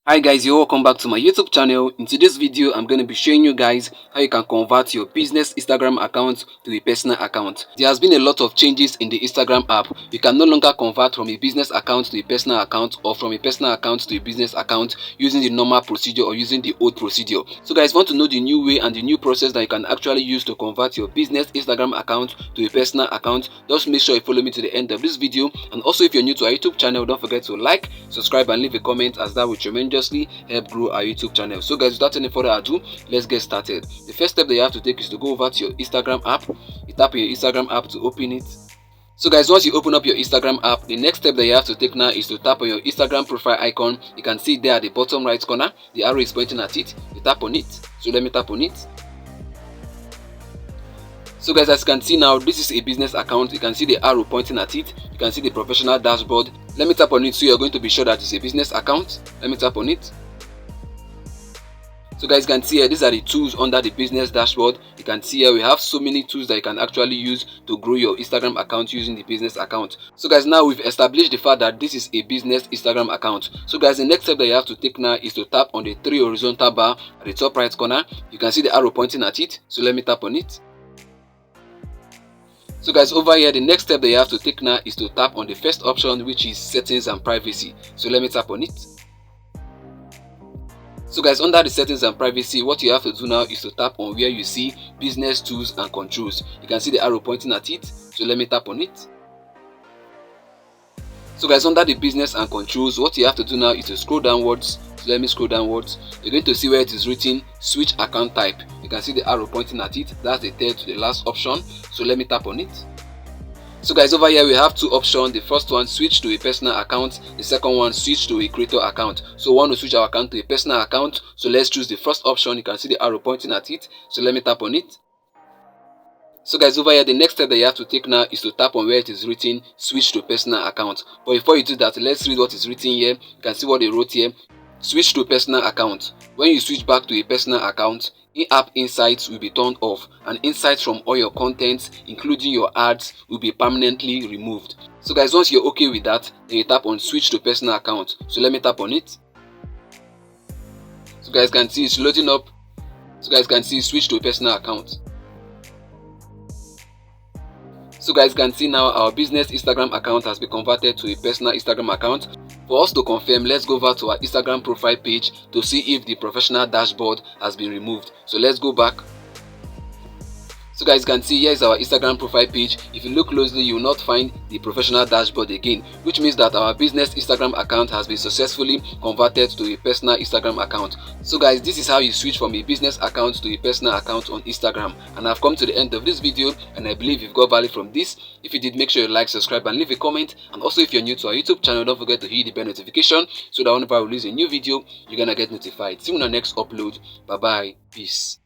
Hi guys, you're welcome back to my YouTube channel. In today's video, I'm going to be showing you guys how you can convert your business Instagram account to a personal account. There has been a lot of changes in the Instagram app. You can no longer convert from a business account to a personal account or from a personal account to a business account using the normal procedure or using the old procedure. So guys, want to know the new way and the new process that you can actually use to convert your business Instagram account to a personal account? Just make sure you follow me to the end of this video. And also, if you're new to our YouTube channel, don't forget to like, subscribe and leave a comment, as that will tremendously help grow our YouTube channel. So guys, without any further ado, let's get started. The first step that you have to take is to go over to your Instagram app. You tap on your Instagram app to open it. So guys, once you open up your Instagram app, the next step that you have to take now is to tap on your Instagram profile icon. You can see there at the bottom right corner, the arrow is pointing at it. You tap on it. So let me tap on it. So guys, as you can see now, this is a business account. You can see the arrow pointing at it. You can see the professional dashboard. Let me tap on it so you're going to be sure that it's a business account. Let me tap on it. So guys, you can see here, these are the tools under the business dashboard. You can see here we have so many tools that you can actually use to grow your Instagram account using the business account. So guys, now we've established the fact that this is a business Instagram account. So guys, the next step that you have to take now is to tap on the three horizontal bar at the top right corner. You can see the arrow pointing at it. So let me tap on it. So guys, over here, the next step that you have to take now is to tap on the first option, which is settings and privacy. So let me tap on it. So guys, under the settings and privacy, what you have to do now is to tap on where you see business tools and controls. You can see the arrow pointing at it. So let me tap on it. So guys, under the business and controls, what you have to do now is to scroll downwards. So let me scroll downwards. You're going to see where it is written switch account type. You can see the arrow pointing at it. That's the third to the last option. So let me tap on it. So guys, over here we have two options. The first one, switch to a personal account. The second one, switch to a creator account. So we want to switch our account to a personal account. So let's choose the first option. You can see the arrow pointing at it. So let me tap on it. So guys, over here, the next step that you have to take now is to tap on where it is written switch to personal account. But before you do that, let's read what is written here. You can see what they wrote here. Switch to personal account. When you switch back to a personal account, in-app insights will be turned off and insights from all your contents, including your ads, will be permanently removed. So guys, once you're okay with that, then you tap on switch to personal account. So let me tap on it. So guys can see it's loading up. So guys can see switch to a personal account. So guys can see now our business Instagram account has been converted to a personal Instagram account. For us to confirm, let's go over to our Instagram profile page to see if the professional dashboard has been removed. So let's go back. So guys can see here is our Instagram profile page. If you look closely, you will not find the professional dashboard again, which means that our business Instagram account has been successfully converted to a personal Instagram account. So guys, this is how you switch from a business account to a personal account on Instagram. And I've come to the end of this video, and I believe you've got value from this. If you did, make sure you like, subscribe and leave a comment. And also, if you're new to our YouTube channel, don't forget to hit the bell notification so that whenever I release a new video, you're gonna get notified. See you in our next upload. Bye bye. Peace.